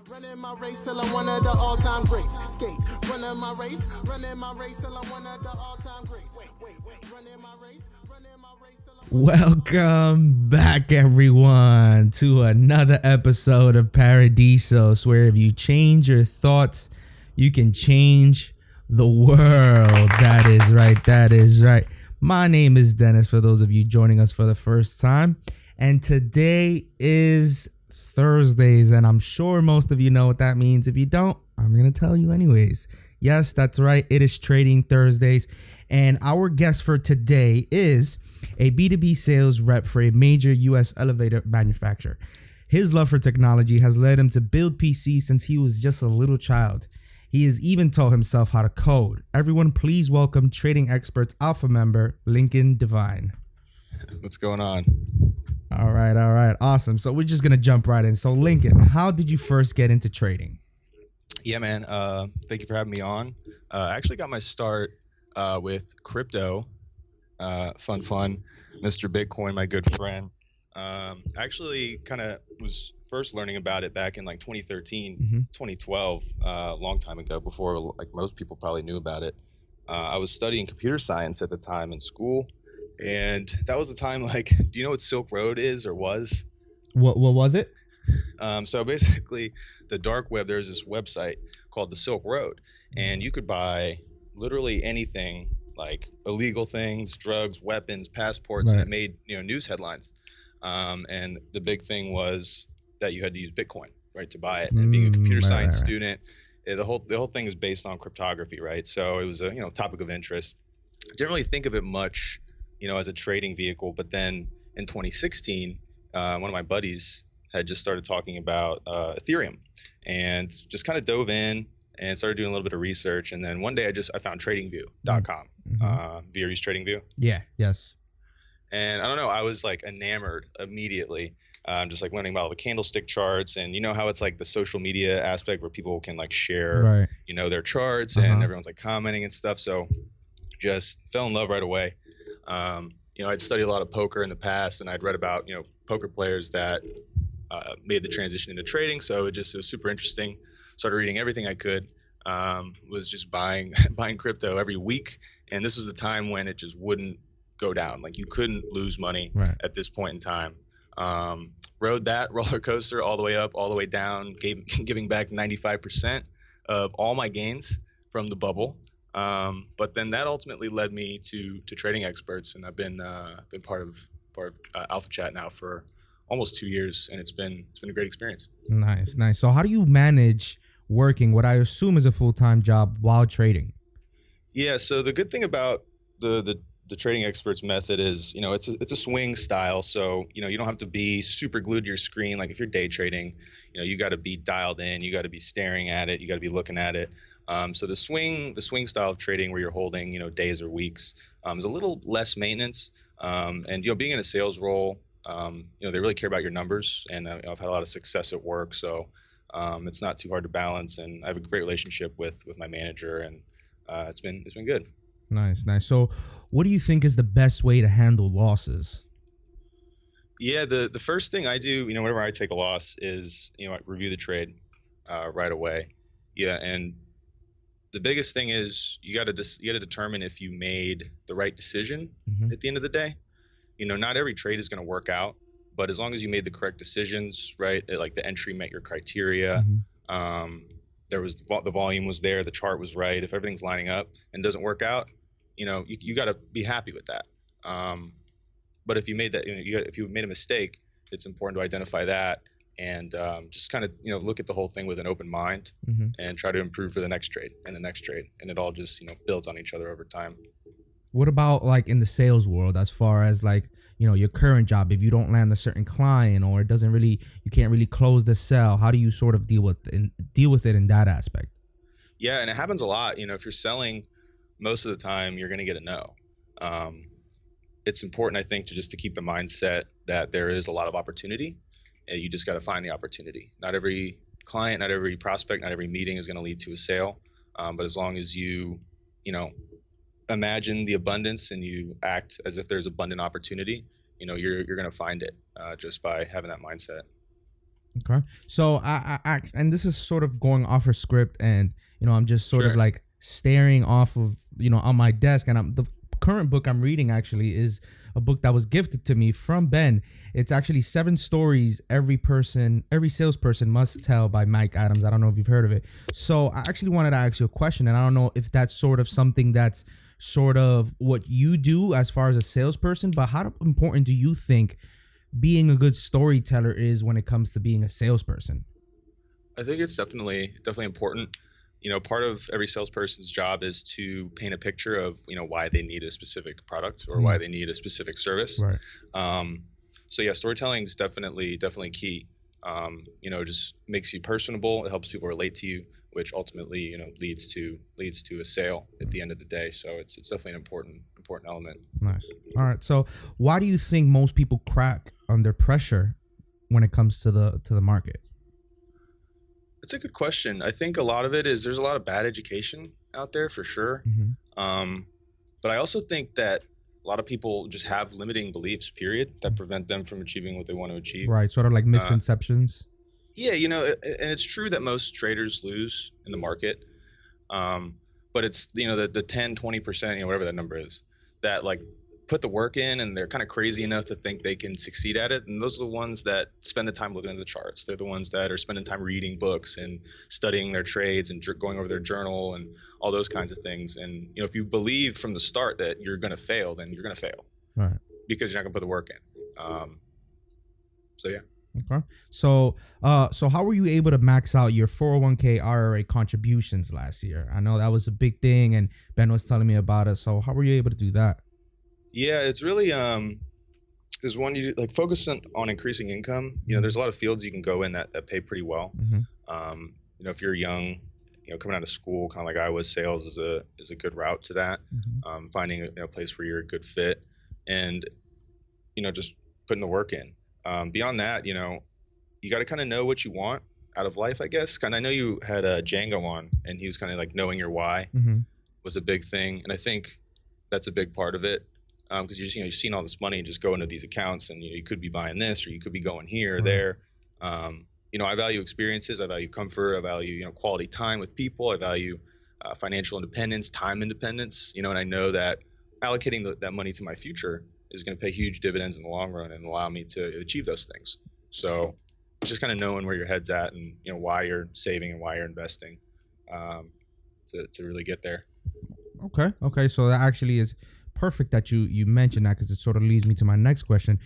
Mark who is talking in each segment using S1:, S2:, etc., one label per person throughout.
S1: Running my race till I'm one of the all-time greats. Skate, running my race till I'm one of the all-time greats. Wait, running my race till I'm
S2: Welcome back, everyone, to another episode of Paradisos, where if you change your thoughts, you can change the world. That is right. My name is Dennis, for those of you joining us for the first time, and today is Thursdays, and I'm sure most of you know what that means. If you don't, I'm going to tell you anyways. Yes, that's right. It is Trading Thursdays, and our guest for today is a B2B sales rep for a major U.S. elevator manufacturer. His love for technology has led him to build PCs since he was just a little child. He has even taught himself how to code. Everyone, please welcome Trading Experts Alpha member, Lincoln Devine.
S3: What's going on?
S2: All right. Awesome. So we're just going to jump right in. So Lincoln, how did you first get into trading?
S3: Yeah, man. Thank you for having me on. I actually got my start with crypto. Fun. Mr. Bitcoin, my good friend. I actually kind of was first learning about it back in like 2013, 2012, a long time ago, before like most people probably knew about it. I was studying computer science at the time in school. And that was the time, like, do you know what Silk Road is or was?
S2: What was it?
S3: So basically, the dark web, there's this website called the Silk Road, and you could buy literally anything, like illegal things, drugs, weapons, passports, and it made news headlines. And the big thing was that you had to use Bitcoin, right, to buy it. And being a computer science student, the whole thing is based on cryptography, right? So it was a topic of interest. Didn't really think of it much, as a trading vehicle. But then in 2016, one of my buddies had just started talking about Ethereum, and just kind of dove in and started doing a little bit of research. And then one day I found TradingView.com. Have you ever used TradingView?
S2: Yeah. Yes.
S3: And I don't know, I was like enamored immediately. Just like learning about all the candlestick charts, and you know how it's like the social media aspect where people can like share, their charts, and everyone's like commenting and stuff. So just fell in love right away. I'd studied a lot of poker in the past, and I'd read about, poker players that made the transition into trading. So it was super interesting. Started reading everything I could, was just buying crypto every week. And this was the time when it just wouldn't go down. Like you couldn't lose money at this point in time. Rode that roller coaster all the way up, all the way down, giving back 95% of all my gains from the bubble. But then that ultimately led me to Trading Experts, and I've been part of Alpha Chat now for almost 2 years, and it's been a great experience.
S2: Nice. So how do you manage working what I assume is a full-time job while trading?
S3: Yeah. So the good thing about the Trading Experts method is, it's a swing style. So, you don't have to be super glued to your screen. Like if you're day trading, you got to be dialed in, you got to be staring at it, you got to be looking at it. So the swing style of trading where you're holding, days or weeks, is a little less maintenance. And, being in a sales role, they really care about your numbers, and I've had a lot of success at work. So, it's not too hard to balance, and I have a great relationship with my manager, and, it's been good.
S2: Nice. So what do you think is the best way to handle losses?
S3: Yeah. The first thing I do, whenever I take a loss is, I review the trade, right away. Yeah. And the biggest thing is you got to determine if you made the right decision at the end of the day. Not every trade is going to work out, but as long as you made the correct decisions, right? Like the entry met your criteria. There was the volume was there, the chart was right. If everything's lining up and doesn't work out, you got to be happy with that. But if you made that, if you made a mistake, it's important to identify that. And just kind of, look at the whole thing with an open mind and try to improve for the next trade and the next trade. And it all just, builds on each other over time.
S2: What about like in the sales world, as far as like, your current job, if you don't land a certain client or you can't really close the sale, how do you sort of deal with it in that aspect?
S3: Yeah. And it happens a lot. If you're selling, most of the time you're going to get a no. It's important, I think, to keep the mindset that there is a lot of opportunity. You just got to find the opportunity. Not every client, not every prospect, not every meeting is going to lead to a sale. But as long as you imagine the abundance and you act as if there's abundant opportunity, you're going to find it just by having that mindset.
S2: Okay. So I and this is sort of going off her script, and I'm just sort of like staring off of on my desk, and the current book I'm reading actually is a book that was gifted to me from Ben. It's actually 7 stories every salesperson must tell by Mike Adams. I don't know if you've heard of it. So I actually wanted to ask you a question, and I don't know if that's sort of something that's sort of what you do as far as a salesperson, but how important do you think being a good storyteller is when it comes to being a salesperson?
S3: I think it's definitely important. Part of every salesperson's job is to paint a picture of, why they need a specific product or why they need a specific service.
S2: Right.
S3: So yeah, storytelling is definitely key. Just makes you personable. It helps people relate to you, which ultimately, leads to a sale at the end of the day. So it's definitely an important element.
S2: Nice. All right. So why do you think most people crack under pressure when it comes to the market?
S3: That's a good question. I think a lot of it is there's a lot of bad education out there for sure. But I also think that a lot of people just have limiting beliefs, period, that prevent them from achieving what they want to achieve.
S2: Right. Sort of like misconceptions.
S3: Yeah, and it's true that most traders lose in the market. But it's, the 10, 20%, whatever that number is, that like put the work in and they're kind of crazy enough to think they can succeed at it. And those are the ones that spend the time looking at the charts. They're the ones that are spending time reading books and studying their trades and going over their journal and all those kinds of things. And, if you believe from the start that you're going to fail, then you're going to fail.
S2: Right.
S3: Because you're not going to put the work in. So, yeah.
S2: Okay. So how were you able to max out your 401k IRA contributions last year? I know that was a big thing and Ben was telling me about it. So how were you able to do that?
S3: Yeah, it's really there's one, you like focus on increasing income. There's a lot of fields you can go in that pay pretty well. If you're young, coming out of school, kind of like I was, sales is a good route to that. Finding a place where you're a good fit and just putting the work in. Beyond that, you got to kind of know what you want out of life, I guess. I know you had Django on, and he was kind of like knowing your why was a big thing, and I think that's a big part of it. Because you're seeing all this money just go into these accounts, and you could be buying this, or you could be going here or there. I value experiences, I value comfort, I value quality time with people, I value financial independence, time independence. And I know that allocating that money to my future is going to pay huge dividends in the long run and allow me to achieve those things. So just kind of knowing where your head's at and why you're saving and why you're investing to really get there.
S2: Okay. So that actually is perfect that you mentioned that, because it sort of leads me to my next question.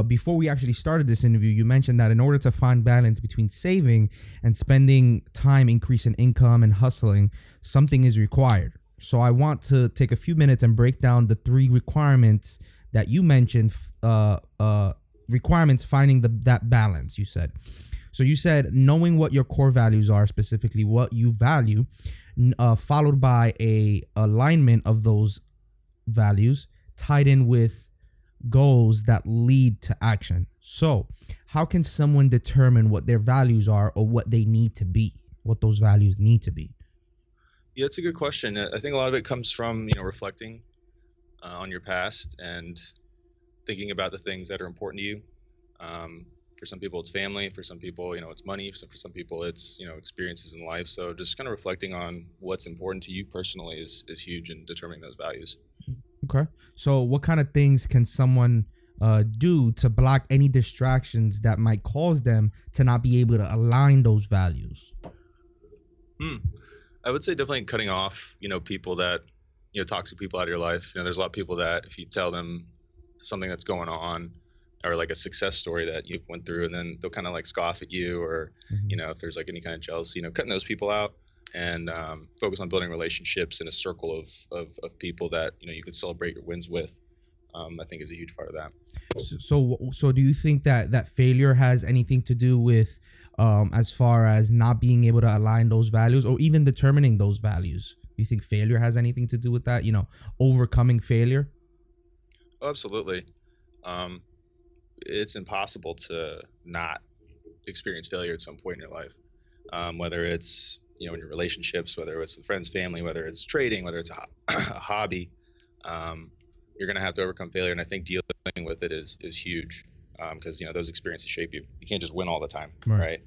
S2: Before we actually started this interview, you mentioned that in order to find balance between saving and spending time increasing income and hustling, something is required. So I want to take a few minutes and break down the 3 requirements that you mentioned, requirements finding that balance, you said. So you said knowing what your core values are, specifically what you value, followed by a alignment of those values tied in with goals that lead to action. So how can someone determine what their values are or what they need to be, what those values need to be?
S3: Yeah, it's a good question. I think a lot of it comes from, reflecting on your past and thinking about the things that are important to you. For some people, it's family. For some people, it's money. For some people, it's, experiences in life. So just kind of reflecting on what's important to you personally is huge in determining those values.
S2: Okay. So what kind of things can someone do to block any distractions that might cause them to not be able to align those values?
S3: I would say definitely cutting off, people that, toxic people out of your life. There's a lot of people that if you tell them something that's going on or like a success story that you've went through, and then they'll kind of like scoff at you or, if there's like any kind of jealousy, cutting those people out and focus on building relationships in a circle of people that, you can celebrate your wins with, I think is a huge part of that.
S2: So do you think that failure has anything to do with as far as not being able to align those values or even determining those values? Do you think failure has anything to do with that, overcoming failure?
S3: Oh, absolutely. It's impossible to not experience failure at some point in your life, whether it's, in your relationships, whether it's with friends, family, whether it's trading, whether it's a hobby. You're going to have to overcome failure. And I think dealing with it is huge. because those experiences shape you. You can't just win all the time, right?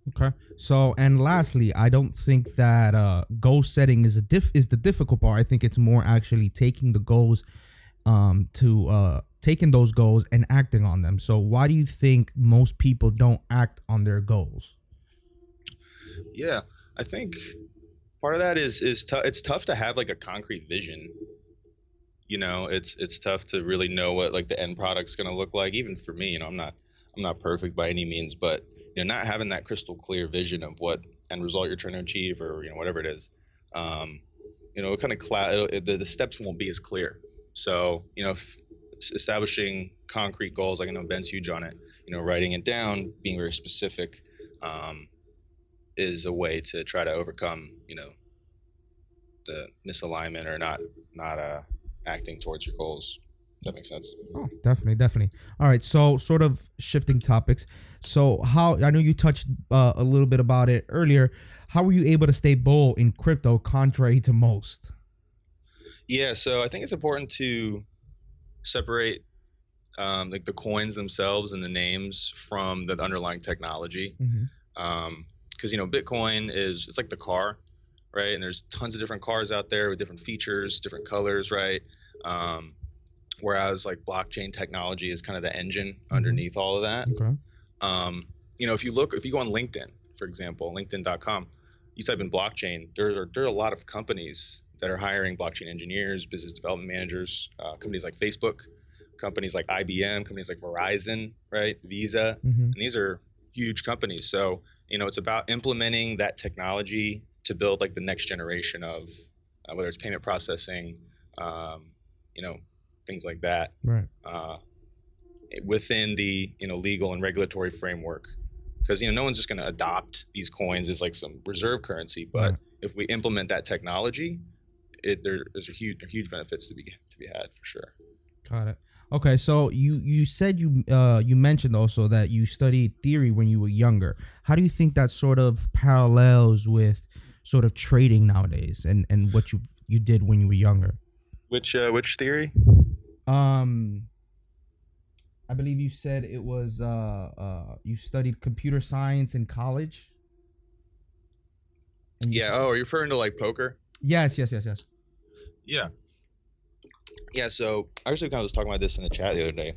S2: Okay. So, and lastly, I don't think that goal setting is the difficult part. I think it's more actually taking the goals, taking those goals and acting on them. So, why do you think most people don't act on their goals?
S3: Yeah, I think part of that is it's tough to have like a concrete vision. It's tough to really know what like the end product's going to look like. Even for me, I'm not perfect by any means, but not having that crystal clear vision of what end result you're trying to achieve, or whatever it is, it kind of the steps won't be as clear. So establishing concrete goals, like I know Ben's huge on it. Writing it down, being very specific, is a way to try to overcome the misalignment or not acting towards your goals. That makes sense.
S2: Oh, definitely. All right. So sort of shifting topics. So I know you touched a little bit about it earlier. How were you able to stay bold in crypto contrary to most?
S3: Yeah. So I think it's important to separate like the coins themselves and the names from the underlying technology. Because Bitcoin it's like the car, right? And there's tons of different cars out there with different features, different colors, right? Whereas like blockchain technology is kind of the engine underneath all of that.
S2: Okay.
S3: If you go on LinkedIn, for example, LinkedIn.com, you type in blockchain, there are a lot of companies that are hiring blockchain engineers, business development managers, companies like Facebook, companies like IBM, companies like Verizon, right? Visa, and these are huge companies. So, it's about implementing that technology to build like the next generation of whether it's payment processing, things like that,
S2: right?
S3: Within the legal and regulatory framework, because no one's just going to adopt these coins as like some reserve currency. But if we implement that technology, there's huge benefits to be had for sure.
S2: Got it. Okay, so you said you mentioned also that you studied theory when you were younger. How do you think that sort of parallels with sort of trading nowadays and what you did when you were younger?
S3: Which theory?
S2: I believe you said it was you studied computer science in college.
S3: Yeah. Are you referring to like poker?
S2: Yes.
S3: Yeah. Yeah. So I actually kind of was talking about this in the chat the other day.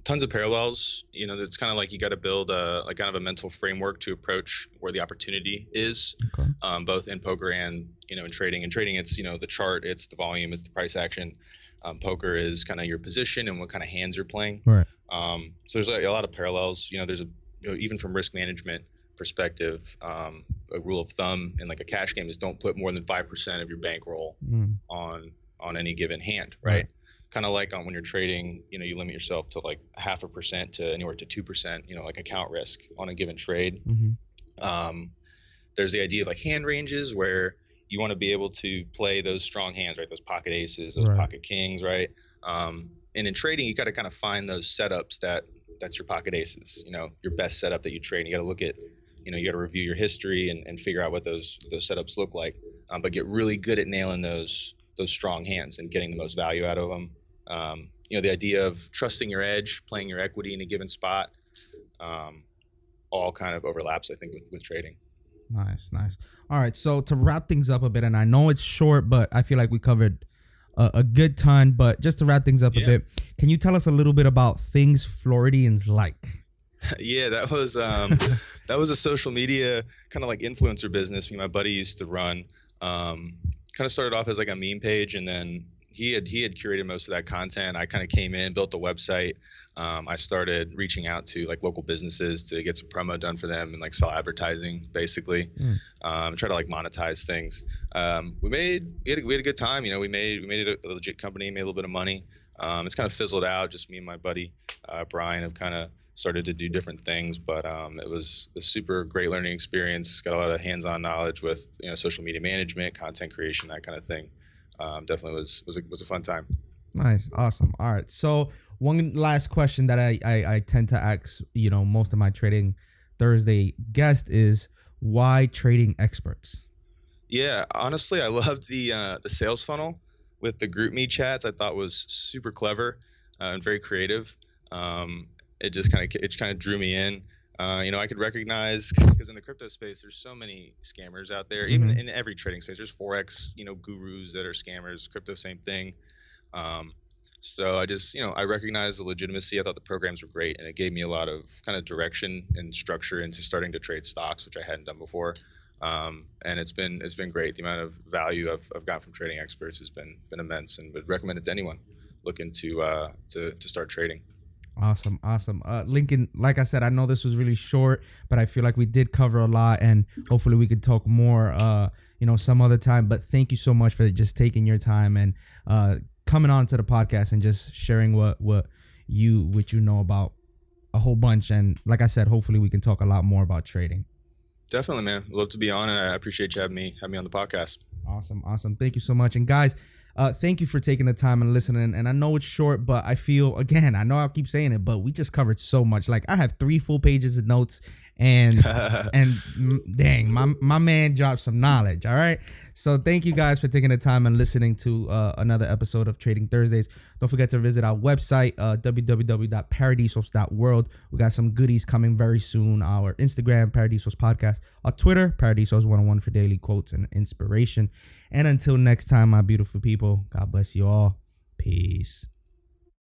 S3: Tons of parallels. It's kind of like you got to build a kind of a mental framework to approach where the opportunity is,
S2: okay.
S3: Both in poker and in trading. In trading, it's the chart, it's the volume, it's the price action. Poker is kind of your position and what kind of hands you're playing.
S2: Right.
S3: So there's a lot of parallels. There's even from risk management perspective, a rule of thumb in like a cash game is don't put more than 5% of your bankroll on any given hand, right? Kind of like when you're trading, you limit yourself to like 0.5% to anywhere to 2%, like account risk on a given trade. There's the idea of like hand ranges where you want to be able to play those strong hands, right? Those pocket aces, those pocket kings, right? And in trading, you got to kind of find those setups that's your pocket aces, your best setup that you trade. You got to look at, you got to review your history and figure out what those setups look like, but get really good at nailing those strong hands and getting the most value out of them. The idea of trusting your edge, playing your equity in a given spot, all kind of overlaps, I think, with trading.
S2: Nice. All right. So to wrap things up a bit, and I know it's short, but I feel like we covered a good ton, but just to wrap things up a bit, can you tell us a little bit about things Floridians like?
S3: Yeah, that was a social media kind of like influencer business my buddy used to run. Kind of started off as like a meme page, and then he had curated most of that content. I kind of came in, built the website. I started reaching out to like local businesses to get some promo done for them and like sell advertising, basically. Try to like monetize things. We had a good time. We made it a legit company, made a little bit of money. It's kind of fizzled out. Just me and my buddy Brian have kind of started to do different things, but it was a super great learning experience. Got a lot of hands-on knowledge with social media management, content creation, that kind of thing. Definitely was a fun time.
S2: Nice. Awesome. All right. So one last question that I tend to ask, most of my Trading Thursday guests is, why trading experts?
S3: Yeah, honestly, I loved the sales funnel with the group me chats. I thought was super clever and very creative. It just kind of drew me in. I could recognize, because in the crypto space, there's so many scammers out there. Even in every trading space, there's forex, gurus that are scammers. Crypto, same thing. So I just, I recognized the legitimacy. I thought the programs were great, and it gave me a lot of kind of direction and structure into starting to trade stocks, which I hadn't done before. And it's been great. The amount of value I've gotten from trading experts has been immense, and would recommend it to anyone looking to start trading.
S2: Awesome. Lincoln, like I said, I know this was really short, but I feel like we did cover a lot, and hopefully we could talk more, some other time. But thank you so much for just taking your time and coming on to the podcast and just sharing what you know about a whole bunch. And like I said, hopefully we can talk a lot more about trading.
S3: Definitely, man. Love to be on, and I appreciate you having me on the podcast.
S2: Awesome. Thank you so much. And guys, thank you for taking the time and listening. And I know it's short, but I feel, again, I know I'll keep saying it, but we just covered so much. Like, I have 3 full pages of notes, and dang, my man dropped some knowledge. All right. So thank you guys for taking the time and listening to another episode of Trading Thursdays. Don't forget to visit our website, www.paradisos.world. We got some goodies coming very soon. Our Instagram, Paradisos Podcast. Our Twitter, Paradisos101 for daily quotes and inspiration. And until next time, my beautiful people, God bless you all. Peace.